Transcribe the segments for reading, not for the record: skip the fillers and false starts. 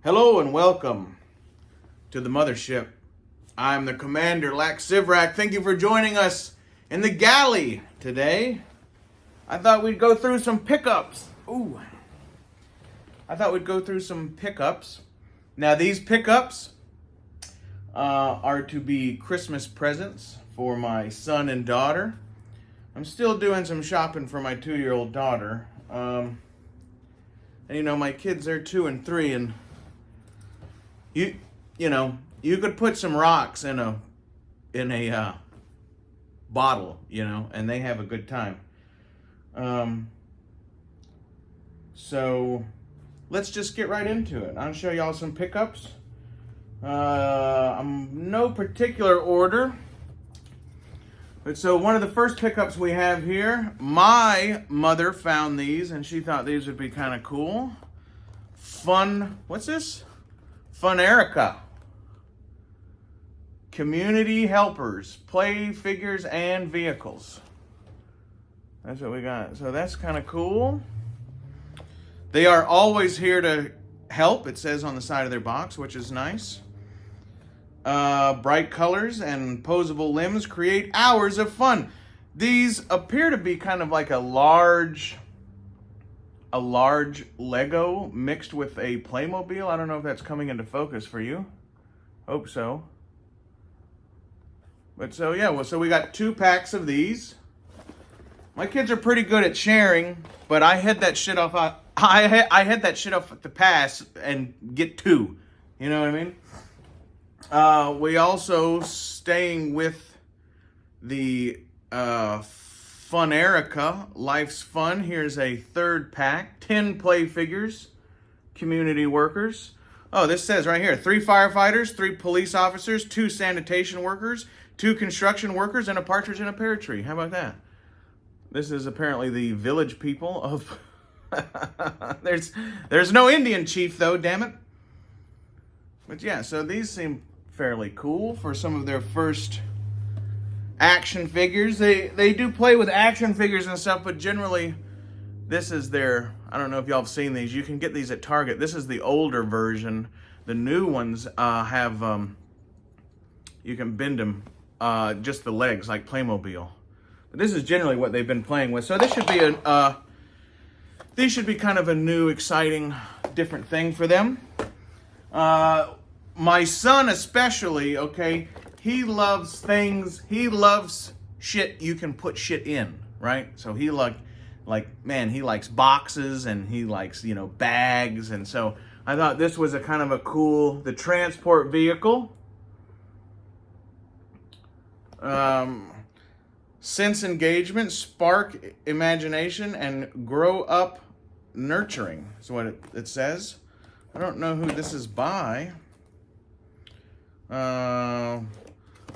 Hello and welcome to the mothership. I'm the Commander Lax Sivrak. Thank you for joining us in the galley today. I thought we'd go through some pickups. Now these pickups are to be Christmas presents for my son and daughter. I'm still doing some shopping for my 2-year-old daughter. And you know, my kids are 2 and 3, and you could put some rocks in a bottle, and they have a good time. So let's just get right into it. I'll show y'all some pickups. No particular order. But so one of the first pickups we have here, my mother found these and she thought these would be kind of cool. What's this? Funerica. Community helpers, play figures and vehicles. That's what we got. So that's kind of cool. They are always here to help, it says on the side of their box, which is nice. Bright colors and posable limbs create hours of fun. These appear to be kind of like a large Lego mixed with a Playmobil. I don't know if that's coming into focus for you. Hope so. But so yeah, so we got 2 packs of these. My kids are pretty good at sharing, but I had that shit off. I had that shit off at the pass and get 2. You know what I mean? We also, staying with the Funerica, Life's Fun. Here's a 3rd pack. 10 play figures, community workers. Oh, this says right here, 3 firefighters, 3 police officers, 2 sanitation workers, 2 construction workers, and a partridge in a pear tree. How about that? This is apparently the village people of... There's no Indian chief, though, damn it. But yeah, so these seem fairly cool for some of their first action figures. They do play with action figures and stuff, but generally this is their... I don't know if y'all have seen these. You can get these at Target. This is the older version. The new ones have... you can bend them, just the legs, like Playmobil. But this is generally what they've been playing with. So this should be these should be kind of a new, exciting, different thing for them. My son especially, okay, he loves things, he loves shit you can put shit in, right? So he he likes boxes and he likes, bags. And so I thought this was a kind of a cool, the transport vehicle. Sense engagement, spark imagination, and grow up nurturing is what it says. I don't know who this is by.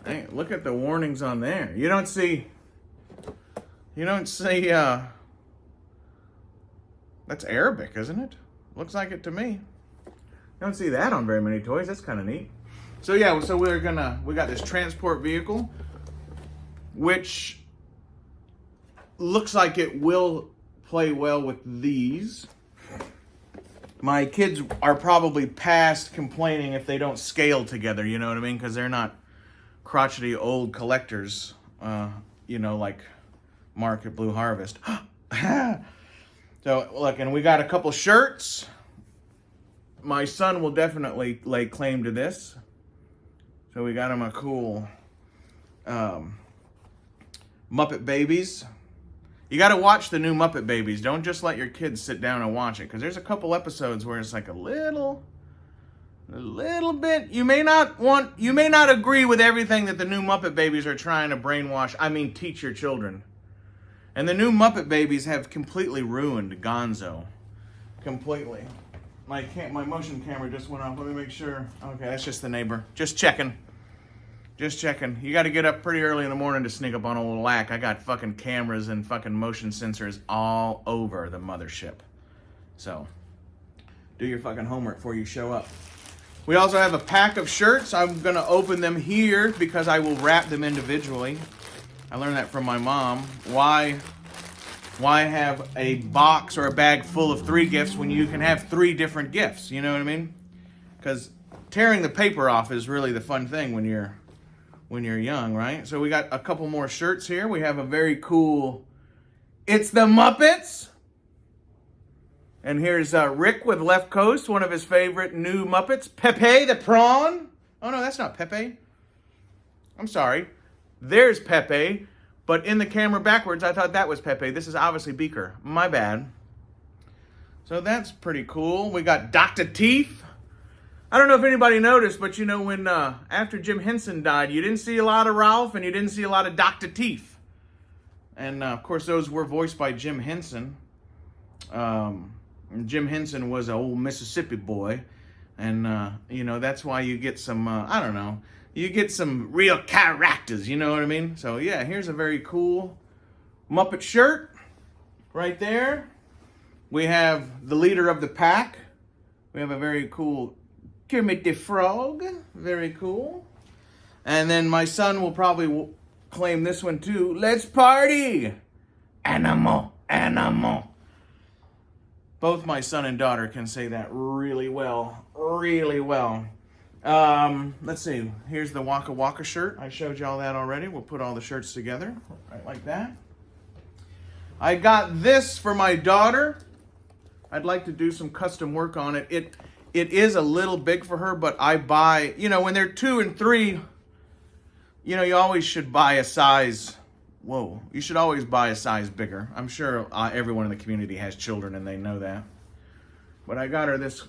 Hey, look at the warnings on there. You don't see, that's Arabic, isn't it? Looks like it to me. You don't see that on very many toys. That's kind of neat. So yeah, so we got this transport vehicle, which looks like it will play well with these. My kids are probably past complaining if they don't scale together, you know what I mean? Because they're not crotchety old collectors, like Mark at Blue Harvest. So, look, and we got a couple shirts. My son will definitely lay claim to this. So we got him a cool Muppet Babies. You got to watch the new Muppet Babies. Don't just let your kids sit down and watch it, because there's a couple episodes where it's like a little bit. You may not agree with everything that the new Muppet Babies are trying to teach your children. And the new Muppet Babies have completely ruined Gonzo. Completely. My motion camera just went off. Let me make sure. Okay, that's just the neighbor. Just checking. You got to get up pretty early in the morning to sneak up on old Lack. I got fucking cameras and fucking motion sensors all over the mothership. So, do your fucking homework before you show up. We also have a pack of shirts. I'm going to open them here because I will wrap them individually. I learned that from my mom. Why have a box or a bag full of 3 gifts when you can have 3 different gifts? You know what I mean? because tearing the paper off is really the fun thing when you're young, right? So we got a couple more shirts here. We have a very cool It's the Muppets. And here's Rick with Left Coast, one of his favorite new Muppets. Pepe the Prawn. Oh, no, that's not Pepe. I'm sorry. There's Pepe, but in the camera backwards, I thought that was Pepe. This is obviously Beaker. My bad. So that's pretty cool. We got Dr. Teeth. I don't know if anybody noticed, but you know, when after Jim Henson died, you didn't see a lot of Ralph and you didn't see a lot of Dr. Teeth. And of course, those were voiced by Jim Henson. Jim Henson was an old Mississippi boy. And, you know, that's why you get some, I don't know, you get some real characters, you know what I mean? So, yeah, here's a very cool Muppet shirt right there. We have the leader of the pack. We have a very cool Kermit the Frog. Very cool. And then my son will probably claim this one too. Let's party! Animal, animal. Both my son and daughter can say that really well. Really well. Let's see. Here's the Waka Waka shirt. I showed y'all that already. We'll put all the shirts together. Right like that. I got this for my daughter. I'd like to do some custom work on it. It is a little big for her, but I buy, you know, when they're 2 and 3, you know, you always should buy a size, you should always buy a size bigger. I'm sure everyone in the community has children and they know that. But I got her this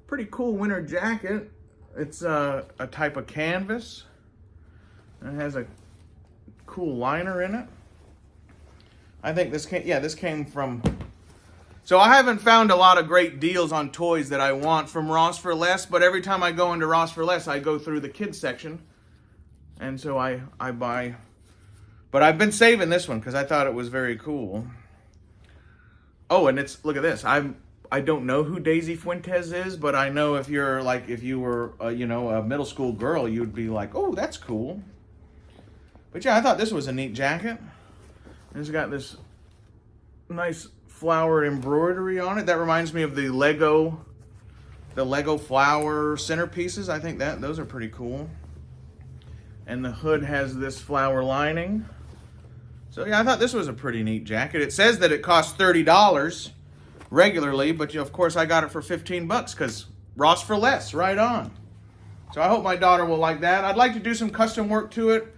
pretty cool winter jacket. It's a type of canvas. And it has a cool liner in it. I think this came from... So I haven't found a lot of great deals on toys that I want from Ross for Less, but every time I go into Ross for Less, I go through the kids section. And so I buy. But I've been saving this one because I thought it was very cool. Oh, and look at this. I don't know who Daisy Fuentes is, but I know if you were you know, a middle school girl, you'd be like, oh, that's cool. But yeah, I thought this was a neat jacket. It's got this nice flower embroidery on it. That reminds me of the Lego flower centerpieces. I think those are pretty cool. And the hood has this flower lining. So yeah, I thought this was a pretty neat jacket. It says that it costs $30 regularly, but of course I got it for $15 because Ross for Less, right on. So I hope my daughter will like that. I'd like to do some custom work to it.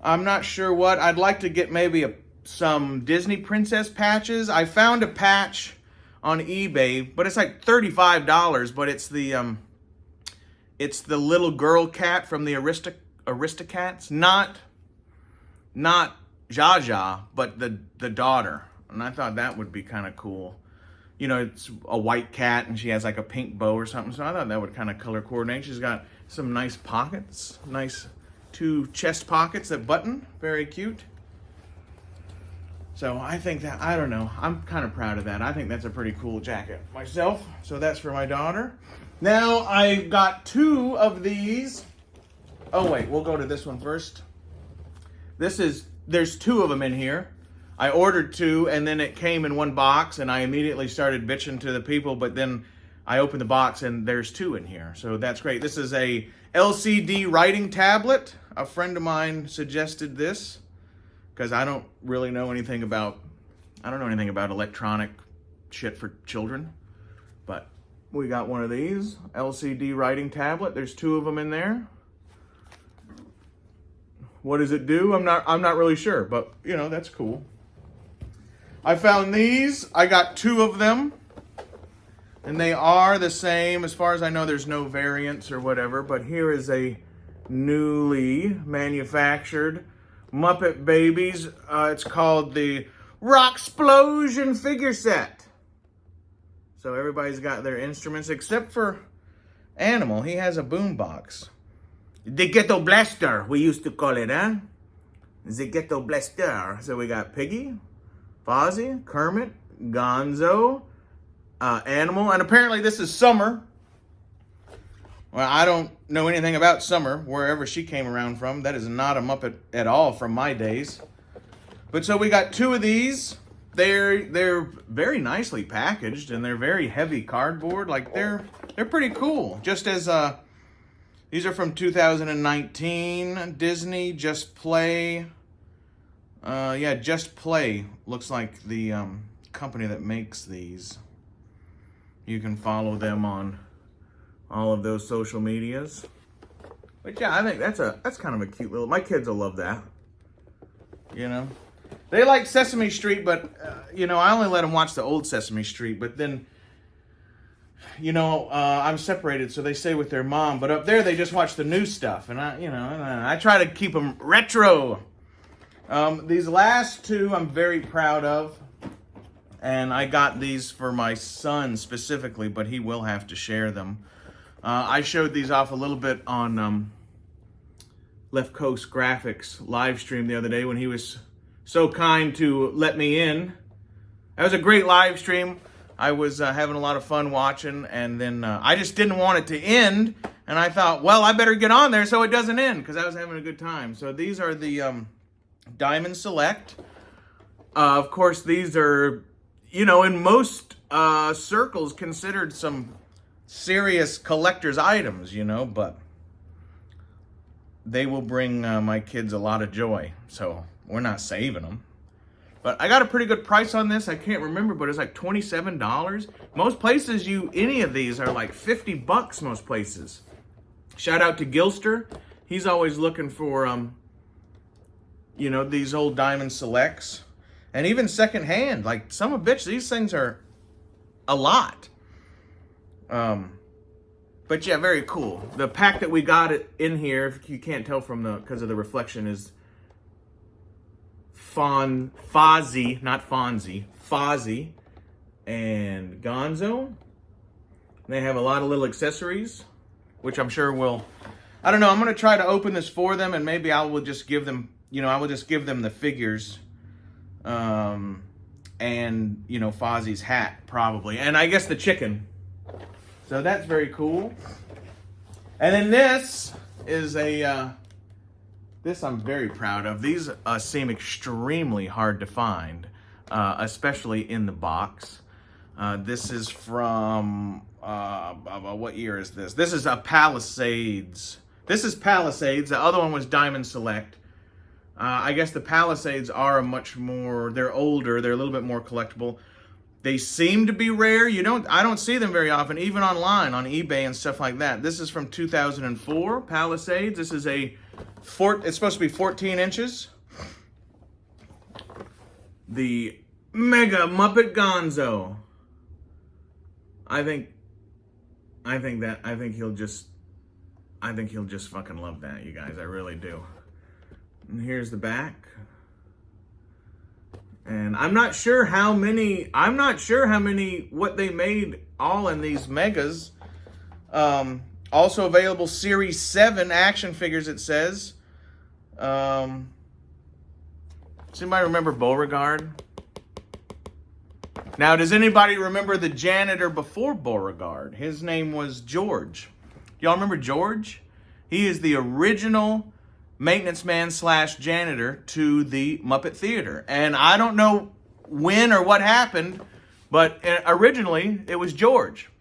I'm not sure what. I'd like to get maybe some Disney princess patches. I found a patch on eBay, but it's like $35, but it's the little girl cat from the Aristocats, not Zsa Zsa, but the daughter. And I thought that would be kind of cool. You know, it's a white cat and she has like a pink bow or something, so I thought that would kind of color coordinate. She's got some nice pockets, nice 2 chest pockets that button, very cute. So I think that, I don't know, I'm kind of proud of that. I think that's a pretty cool jacket myself. So that's for my daughter. Now I got 2 of these. Oh wait, we'll go to this one first. There's 2 of them in here. I ordered 2 and then it came in one box and I immediately started bitching to the people, but then I opened the box and there's 2 in here. So that's great. This is a LCD writing tablet. A friend of mine suggested this, because I don't really know anything about, electronic shit for children. But we got one of these, LCD writing tablet. There's 2 of them in there. What does it do? I'm not really sure, but you know, that's cool. I found these. I got 2 of them. And they are the same. As far as I know, there's no variants or whatever, but here is a newly manufactured Muppet Babies. It's called the Rocksplosion figure set. So everybody's got their instruments except for Animal. He has a boombox. The Ghetto Blaster, we used to call it, huh? The Ghetto Blaster. So we got Piggy, Fozzie, Kermit, Gonzo, Animal, and apparently this is Summer. Well, I don't know anything about Summer, wherever she came around from. That is not a Muppet at all from my days. But so we got 2 of these. They're very nicely packaged, and they're very heavy cardboard. Like they're They're pretty cool. Just as these are from 2019. Disney Just Play. Yeah, Just Play looks like the company that makes these. You can follow them on all of those social medias. But yeah, I think that's kind of a cute little. My kids will love that. You know, they like Sesame Street, but you know, I only let them watch the old Sesame Street. But then, you know, I'm separated, so they stay with their mom. But up there, they just watch the new stuff, and I try to keep them retro. These last two, I'm very proud of, and I got these for my son specifically, but he will have to share them. I showed these off a little bit on Left Coast Graphics live stream the other day when he was so kind to let me in. That was a great live stream. I was having a lot of fun watching, and then I just didn't want it to end, and I thought, well, I better get on there so it doesn't end, because I was having a good time. So these are the Diamond Select. Of course, these are, you know, in most circles considered some serious collector's items, you know, but they will bring my kids a lot of joy, so we're not saving them. But I got a pretty good price on this. I can't remember, but it's like $27. Most places, any of these are like $50 most places. Shout out to Gilster. He's always looking for, you know, these old Diamond Selects. And even secondhand, like some of bitch, these things are a lot. But yeah, very cool. The pack that we got it in here, if you can't tell from because of the reflection, is Fozzie, not Fonzie, Fozzie and Gonzo. They have a lot of little accessories, which I'm sure will, I don't know, I'm going to try to open this for them, and maybe I will just give them, you know, I will just give them the figures, and, you know, Fozzie's hat, probably, and I guess the chicken. So that's very cool. And then this is this I'm very proud of. These seem extremely hard to find, especially in the box. This is from, what year is this? This is a Palisades. This is Palisades. The other one was Diamond Select. I guess the Palisades are they're older. They're a little bit more collectible. They seem to be rare. I don't see them very often, even online, on eBay and stuff like that. This is from 2004, Palisades. This is it's supposed to be 14 inches. The Mega Muppet Gonzo. I think he'll just fucking love that, you guys. I really do. And here's the back. And I'm not sure how many, what they made all in these megas. Also available Series 7 action figures, it says. Does anybody remember Beauregard? Now, does anybody remember the janitor before Beauregard? His name was George. Y'all remember George? He is the original maintenance man / janitor to the Muppet Theater. And I don't know when or what happened, but originally it was George.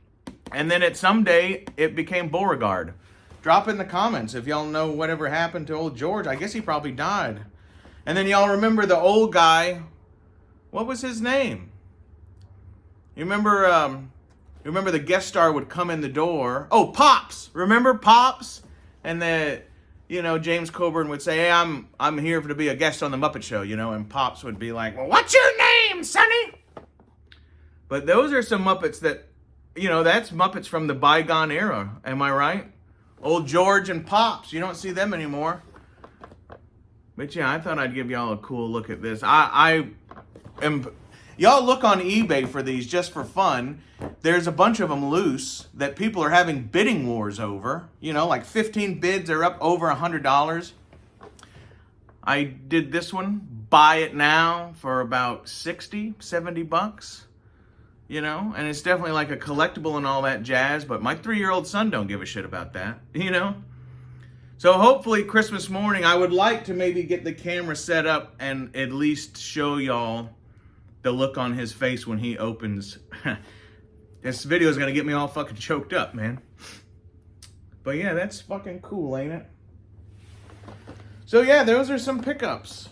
And then someday it became Beauregard. Drop in the comments if y'all know whatever happened to old George. I guess he probably died. And then y'all remember the old guy. What was his name? You remember the guest star would come in the door. Oh, Pops. Remember Pops? And James Coburn would say, hey, I'm here to be a guest on the Muppet Show, and Pops would be like, well, what's your name, Sonny? But those are some Muppets that, that's Muppets from the bygone era. Am I right? Old George and Pops. You don't see them anymore. But yeah, I thought I'd give y'all a cool look at this. Y'all look on eBay for these just for fun. There's a bunch of them loose that people are having bidding wars over. Like 15 bids are up over $100. I did this one, buy it now, for about $60-$70. And it's definitely like a collectible and all that jazz, but my 3-year-old son don't give a shit about that, So hopefully Christmas morning, I would like to maybe get the camera set up and at least show y'all the look on his face when he opens This video is going to get me all fucking choked up, man. But yeah, that's fucking cool, ain't it? So yeah, those are some pickups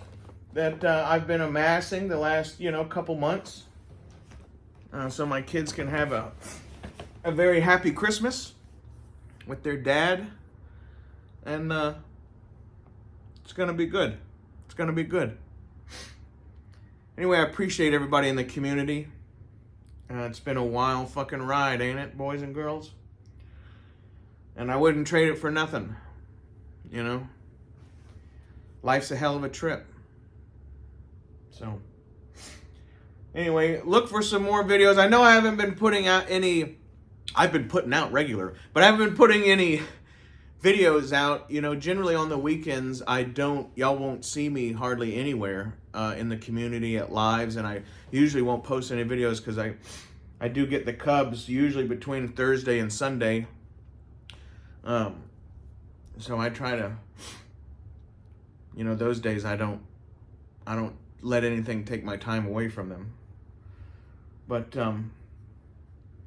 that I've been amassing the last, couple months. So my kids can have a very happy Christmas with their dad. And it's going to be good. It's going to be good. Anyway, I appreciate everybody in the community. It's been a wild fucking ride, ain't it, boys and girls? And I wouldn't trade it for nothing. Life's a hell of a trip. So, anyway, look for some more videos. I know I haven't been putting out any... I've been putting out regular, but I haven't been putting any videos out. Generally on the weekends, y'all won't see me hardly anywhere in the community at lives, and I usually won't post any videos because I do get the Cubs usually between Thursday and Sunday. So I try to, those days I don't let anything take my time away from them. But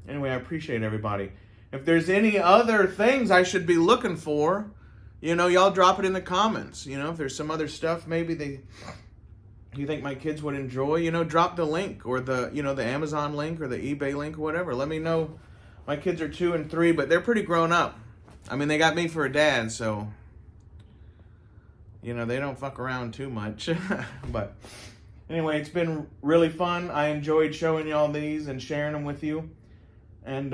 anyway, I appreciate everybody. If there's any other things I should be looking for, y'all drop it in the comments. If there's some other stuff maybe you think my kids would enjoy, drop the link or the Amazon link or the eBay link or whatever. Let me know. My kids are 2 and 3, but they're pretty grown up. I mean, they got me for a dad, so, they don't fuck around too much. But anyway, it's been really fun. I enjoyed showing y'all these and sharing them with you. And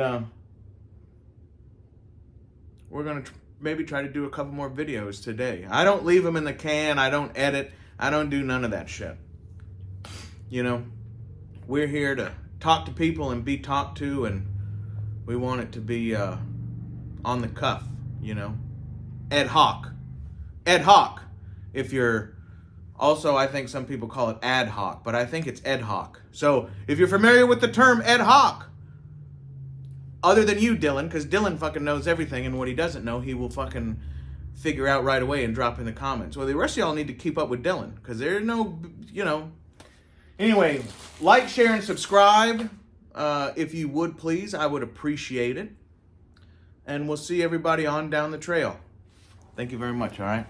we're going to maybe try to do a couple more videos today. I don't leave them in the can. I don't edit. I don't do none of that shit. We're here to talk to people and be talked to, and we want it to be on the cuff, Ad hoc. Ad hoc. If you're... Also, I think some people call it ad hoc, but I think it's ad hoc. So, if you're familiar with the term ad hoc, other than you, Dylan, because Dylan fucking knows everything, and what he doesn't know, he will fucking figure out right away and drop in the comments. Well, the rest of y'all need to keep up with Dylan, because there's no, Anyway, like, share, and subscribe. If you would, please. I would appreciate it. And we'll see everybody on down the trail. Thank you very much, all right?